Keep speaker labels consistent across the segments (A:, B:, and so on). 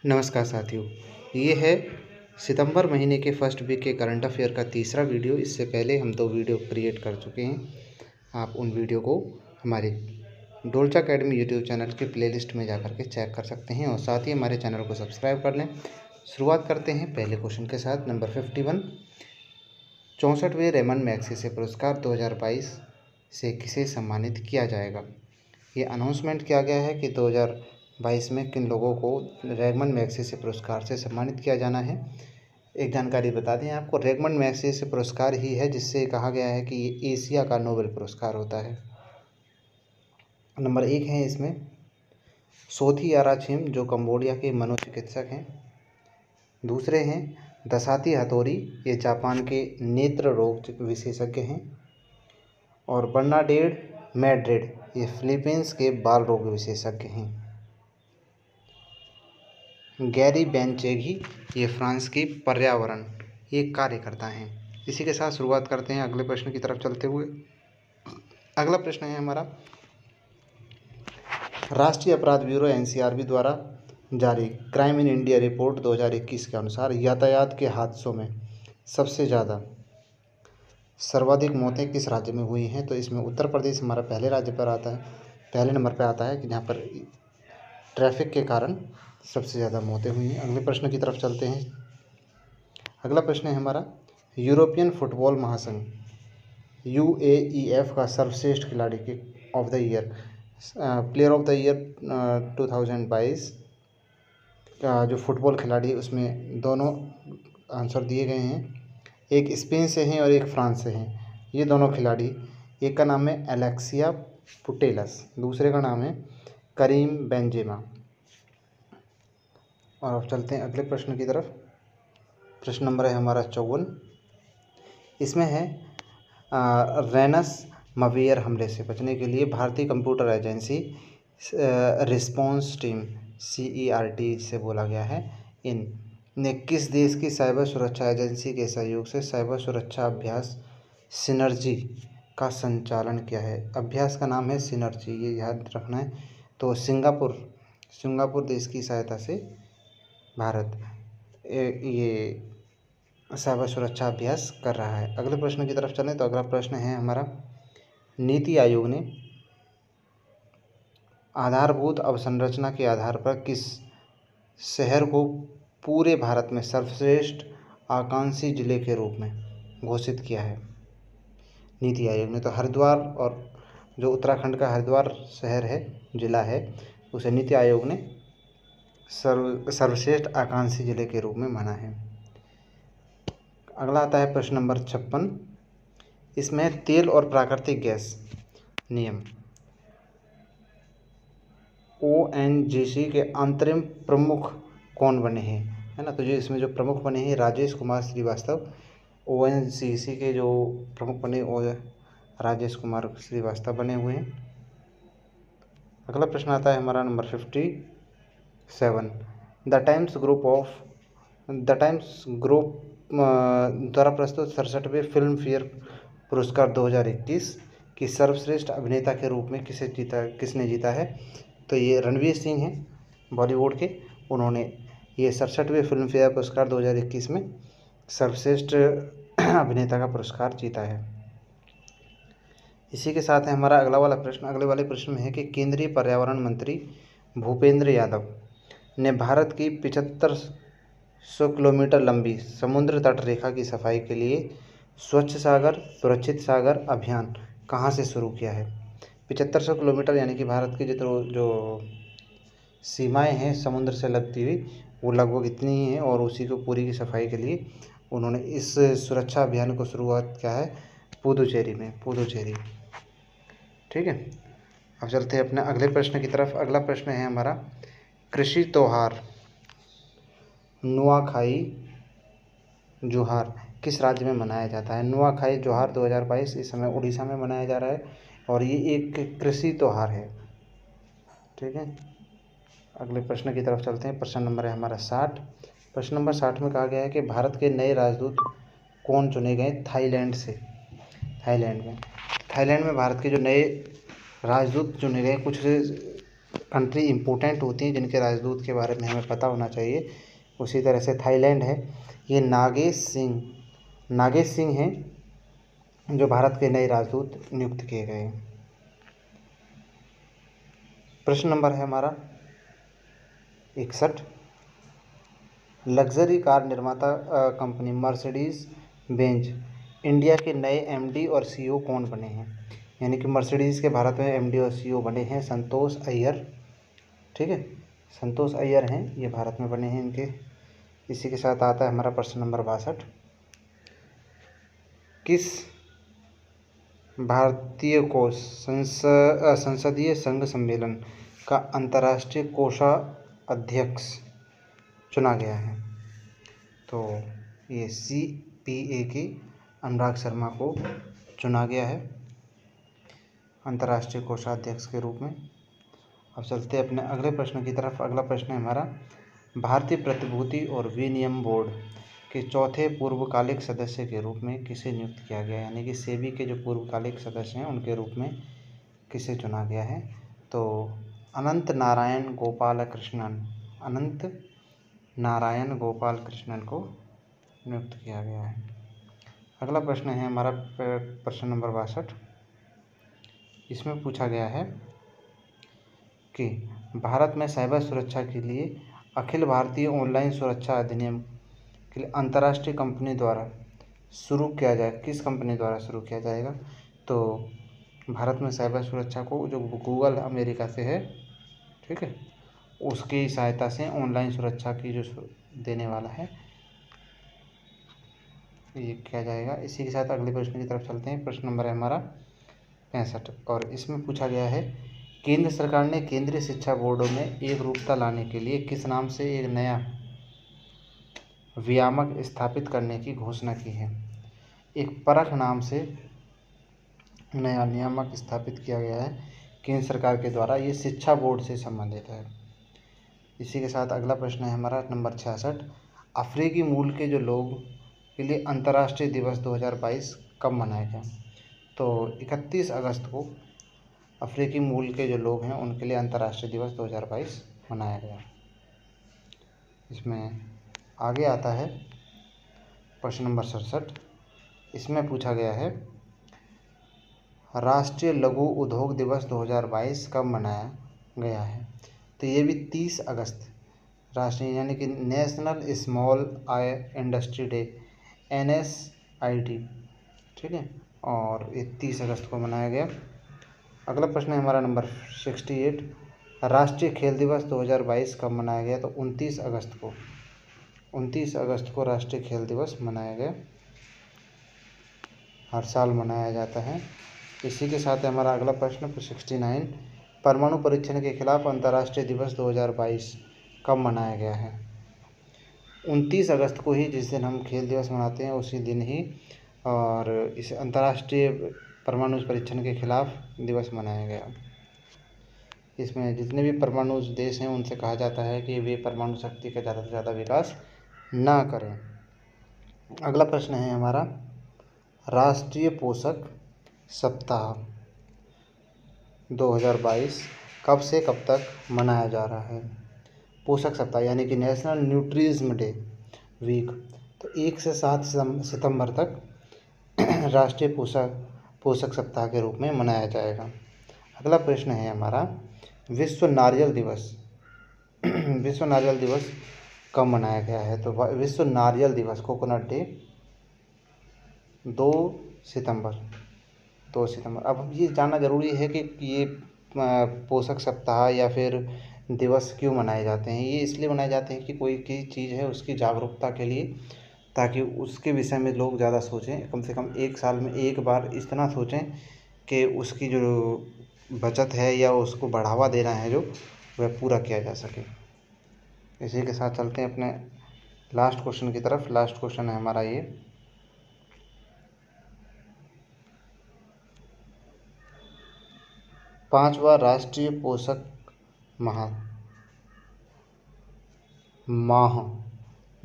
A: नमस्कार साथियों, ये है सितंबर महीने के फर्स्ट वीक के करंट अफेयर का तीसरा वीडियो। इससे पहले हम 2 वीडियो क्रिएट कर चुके हैं। आप उन वीडियो को हमारे डोलचा अकेडमी यूट्यूब चैनल के प्लेलिस्ट में जाकर के चेक कर सकते हैं और साथ ही हमारे चैनल को सब्सक्राइब कर लें। शुरुआत करते हैं पहले क्वेश्चन के साथ। नंबर 51, 64वें रेमन मैग्सेसे पुरस्कार 2022 से किसे सम्मानित किया जाएगा। ये अनाउंसमेंट किया गया है कि 2022 में किन लोगों को रेमन मैग्सेसे पुरस्कार से सम्मानित किया जाना है। एक जानकारी बता दें आपको, रेमन मैग्सेसे पुरस्कार ही है जिससे कहा गया है कि ये एशिया का नोबेल पुरस्कार होता है। नंबर 1 है इसमें सोथी आराछिम, जो कंबोडिया के मनोचिकित्सक हैं। दूसरे हैं दसाती हथोरी, ये जापान के नेत्र रोग विशेषज्ञ हैं। और बर्नाडेट मैड्रिड, ये फिलीपींस के बाल रोग विशेषज्ञ हैं। गैरी बेंचेघी, ये फ्रांस की पर्यावरण ये कार्यकर्ता हैं। इसी के साथ शुरुआत करते हैं अगले प्रश्न की तरफ चलते हुए। अगला प्रश्न है हमारा, राष्ट्रीय अपराध ब्यूरो एनसीआरबी द्वारा जारी क्राइम इन इंडिया रिपोर्ट 2021 के अनुसार यातायात के हादसों में सबसे ज़्यादा सर्वाधिक मौतें किस राज्य में हुई हैं। तो इसमें उत्तर प्रदेश हमारा पहले नंबर पर आता है कि जहाँ पर ट्रैफिक के कारण सबसे ज़्यादा मौतें हुई हैं। अगले प्रश्न की तरफ चलते हैं। अगला प्रश्न है हमारा, यूरोपियन फुटबॉल महासंघ यूएईएफ का सर्वश्रेष्ठ खिलाड़ी के of the year player of the year 2022 का जो फुटबॉल खिलाड़ी, उसमें दोनों आंसर दिए गए हैं। एक स्पेन से हैं और एक फ्रांस से हैं। ये दोनों खिलाड़ी, एक का नाम है एलेक्सिया पुटेलस, दूसरे का नाम है करीम बेंजेमा। और अब चलते हैं अगले प्रश्न की तरफ। प्रश्न नंबर है हमारा 54। इसमें है रेनस मवेयर हमले से बचने के लिए भारतीय computer agency response team CERT से बोला गया है, इन ने किस देश की साइबर सुरक्षा एजेंसी के सहयोग से साइबर सुरक्षा अभ्यास सिनर्जी का संचालन किया है। अभ्यास का नाम है सिनर्जी, ये याद रखना है। तो सिंगापुर देश की सहायता से भारत ये साइबर सुरक्षा अभ्यास कर रहा है। अगले प्रश्न की तरफ चलें तो अगला प्रश्न है हमारा, नीति आयोग ने आधारभूत अवसंरचना के आधार पर किस शहर को पूरे भारत में सर्वश्रेष्ठ आकांक्षी जिले के रूप में घोषित किया है। नीति आयोग ने तो हरिद्वार, और जो उत्तराखंड का हरिद्वार शहर है, जिला है, उसे नीति आयोग ने सर्वश्रेष्ठ आकांक्षी जिले के रूप में माना है। अगला आता है प्रश्न नंबर 56। इसमें तेल और प्राकृतिक गैस नियम ONGC के अंतरिम प्रमुख कौन बने हैं, है ना। तो जो इसमें जो प्रमुख बने हैं राजेश कुमार श्रीवास्तव, ONGC के जो प्रमुख बने वो राजेश कुमार श्रीवास्तव बने हुए हैं। अगला प्रश्न आता है हमारा नंबर 57। द टाइम्स ग्रुप द्वारा प्रस्तुत 67वें फिल्म फेयर पुरस्कार 2021 की सर्वश्रेष्ठ अभिनेता के रूप में किसने जीता है। तो ये रणवीर सिंह हैं बॉलीवुड के, उन्होंने ये 67वें फिल्म फेयर पुरस्कार 2021 में सर्वश्रेष्ठ अभिनेता का पुरस्कार जीता है। इसी के साथ है हमारा अगले वाले प्रश्न में है कि केंद्रीय पर्यावरण मंत्री भूपेंद्र यादव ने भारत की 7500 किलोमीटर लंबी समुद्र तट रेखा की सफाई के लिए स्वच्छ सागर सुरक्षित सागर अभियान कहाँ से शुरू किया है। 7500 किलोमीटर यानी कि भारत की जो सीमाएं हैं समुद्र से लगती हुई, वो लगभग इतनी ही हैं, और उसी को पूरी की सफाई के लिए उन्होंने इस सुरक्षा अभियान को शुरुआत किया है पुदुचेरी। ठीक है, अब चलते हैं अपने अगले प्रश्न की तरफ। अगला प्रश्न है हमारा, कृषि त्योहार नुआखाई जोहार किस राज्य में मनाया जाता है। नुआखाई जोहार 2022 इस समय उड़ीसा में मनाया जा रहा है और ये एक कृषि त्योहार है। ठीक है, अगले प्रश्न की तरफ चलते हैं। प्रश्न नंबर है हमारा 60। प्रश्न नंबर 60 में कहा गया है कि भारत के नए राजदूत कौन चुने गए थाईलैंड से। थाईलैंड में भारत के जो नए राजदूत चुने गए, कुछ कंट्री इम्पोर्टेंट होती हैं जिनके राजदूत के बारे में हमें पता होना चाहिए। उसी तरह से थाईलैंड है, ये नागेश सिंह हैं जो भारत के नए राजदूत नियुक्त किए गए हैं। प्रश्न नंबर है हमारा 61। लग्जरी कार निर्माता कंपनी मर्सिडीज बेंज इंडिया के नए एमडी और सीईओ कौन बने हैं? यानी कि मर्सिडीज़ के भारत में एमडी और सीईओ बने हैं संतोष अय्यर। ठीक है, संतोष अय्यर हैं, ये भारत में बने हैं इनके। इसी के साथ आता है हमारा प्रश्न नंबर 62। किस भारतीय को संसदीय संघ सम्मेलन का अंतर्राष्ट्रीय कोषाध्यक्ष चुना गया है? तो ये CPA के अनुराग शर्मा को चुना गया है अंतर्राष्ट्रीय कोषाध्यक्ष के रूप में। अब चलते हैं अपने अगले प्रश्न की तरफ। अगला प्रश्न है हमारा, भारतीय प्रतिभूति और विनिमय बोर्ड के चौथे पूर्वकालिक सदस्य के रूप में किसे नियुक्त किया गया? यानी कि सेबी के जो पूर्वकालिक सदस्य हैं उनके रूप में किसे चुना गया है? तो अनंत नारायण गोपाल कृष्णन को नियुक्त किया गया है। अगला प्रश्न है हमारा प्रश्न नंबर 62। इसमें पूछा गया है कि भारत में साइबर सुरक्षा के लिए अखिल भारतीय ऑनलाइन सुरक्षा अधिनियम के लिए अंतर्राष्ट्रीय कंपनी द्वारा शुरू किया जाए, किस कंपनी द्वारा शुरू किया जाएगा? तो भारत में साइबर सुरक्षा को जो गूगल अमेरिका से है, ठीक है, उसकी सहायता से ऑनलाइन सुरक्षा की जो देने वाला है ये किया जाएगा। इसी के साथ अगले प्रश्न की तरफ चलते हैं। प्रश्न नंबर है हमारा 65 और इसमें पूछा गया है, केंद्र सरकार ने केंद्रीय शिक्षा बोर्डों में एक रूपता लाने के लिए किस नाम से एक नया वियामक स्थापित करने की घोषणा की है? एक परख नाम से नया नियामक स्थापित किया गया है केंद्र सरकार के द्वारा, ये शिक्षा बोर्ड से संबंधित है। इसी के साथ अगला प्रश्न है हमारा नंबर 66। अफ्रीकी मूल के जो लोग के लिए अंतर्राष्ट्रीय दिवस 2022 कब मनाया गया? तो 31 अगस्त को अफ्रीकी मूल के जो लोग हैं उनके लिए अंतर्राष्ट्रीय दिवस 2022 मनाया गया। इसमें आगे आता है प्रश्न नंबर 67। इसमें पूछा गया है, राष्ट्रीय लघु उद्योग दिवस 2022 कब मनाया गया है? तो ये भी 30 अगस्त राष्ट्रीय यानी कि national small industry day NSID, ठीक है, और ये 30 अगस्त को मनाया गया। अगला प्रश्न है हमारा नंबर 68। राष्ट्रीय खेल दिवस 2022 कब मनाया गया? तो 29 अगस्त को राष्ट्रीय खेल दिवस मनाया गया, हर साल मनाया जाता है। इसी के साथ हमारा अगला प्रश्न 69। परमाणु परीक्षण के खिलाफ अंतर्राष्ट्रीय दिवस 2022 कब मनाया गया है? 29 अगस्त को ही, जिस दिन हम खेल दिवस मनाते हैं उसी दिन ही, और इस अंतर्राष्ट्रीय परमाणु परीक्षण के खिलाफ दिवस मनाया गया। इसमें जितने भी परमाणु देश हैं उनसे कहा जाता है कि वे परमाणु शक्ति का ज़्यादा से ज़्यादा विकास ना करें। अगला प्रश्न है हमारा, राष्ट्रीय पोषक सप्ताह 2022 कब से कब तक मनाया जा रहा है? पोषक सप्ताह यानी कि नेशनल न्यूट्रिज्म डे वीक, तो 1 से 7 सितंबर तक राष्ट्रीय पोषक सप्ताह के रूप में मनाया जाएगा। अगला प्रश्न है हमारा, विश्व नारियल दिवस कब मनाया गया है? तो विश्व नारियल दिवस कोकोनट डे 2 सितंबर। अब ये जानना ज़रूरी है कि ये पोषक सप्ताह या फिर दिवस क्यों मनाए जाते हैं। ये इसलिए मनाए जाते हैं कि कोई की चीज़ है उसकी जागरूकता के लिए, ताकि उसके विषय में लोग ज़्यादा सोचें, कम से कम एक साल में एक बार इतना सोचें कि उसकी जो बचत है या उसको बढ़ावा देना है जो वह पूरा किया जा सके। इसी के साथ चलते हैं अपने लास्ट क्वेश्चन की तरफ। लास्ट क्वेश्चन है हमारा ये, पांचवा राष्ट्रीय पोषक माह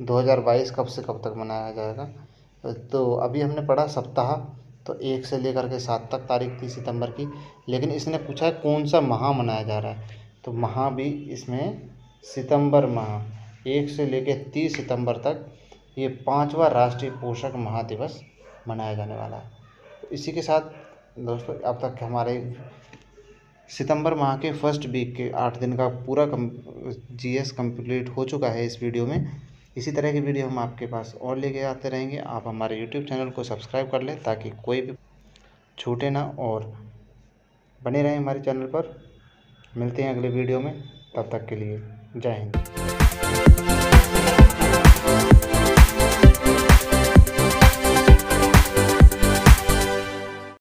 A: 2022 कब से कब तक मनाया जाएगा? तो अभी हमने पढ़ा सप्ताह, तो 1 से लेकर के 7 तक, तारीख थी सितंबर की, लेकिन इसने पूछा है कौन सा माह मनाया जा रहा है। तो माह भी इसमें सितंबर माह 1 से लेकर 30 सितंबर तक ये 5वां राष्ट्रीय पोषक माह दिवस मनाया जाने वाला है। तो इसी के साथ दोस्तों अब तक हमारे सितंबर माह के फर्स्ट वीक के 8 दिन का पूरा जीएस कंप्लीट हो चुका है इस वीडियो में। इसी तरह की वीडियो हम आपके पास और लेके आते रहेंगे। आप हमारे यूट्यूब चैनल को सब्सक्राइब कर लें ताकि कोई भी छूटे ना और बने रहें हमारे चैनल पर। मिलते हैं अगले वीडियो में, तब तक के लिए जय हिंद।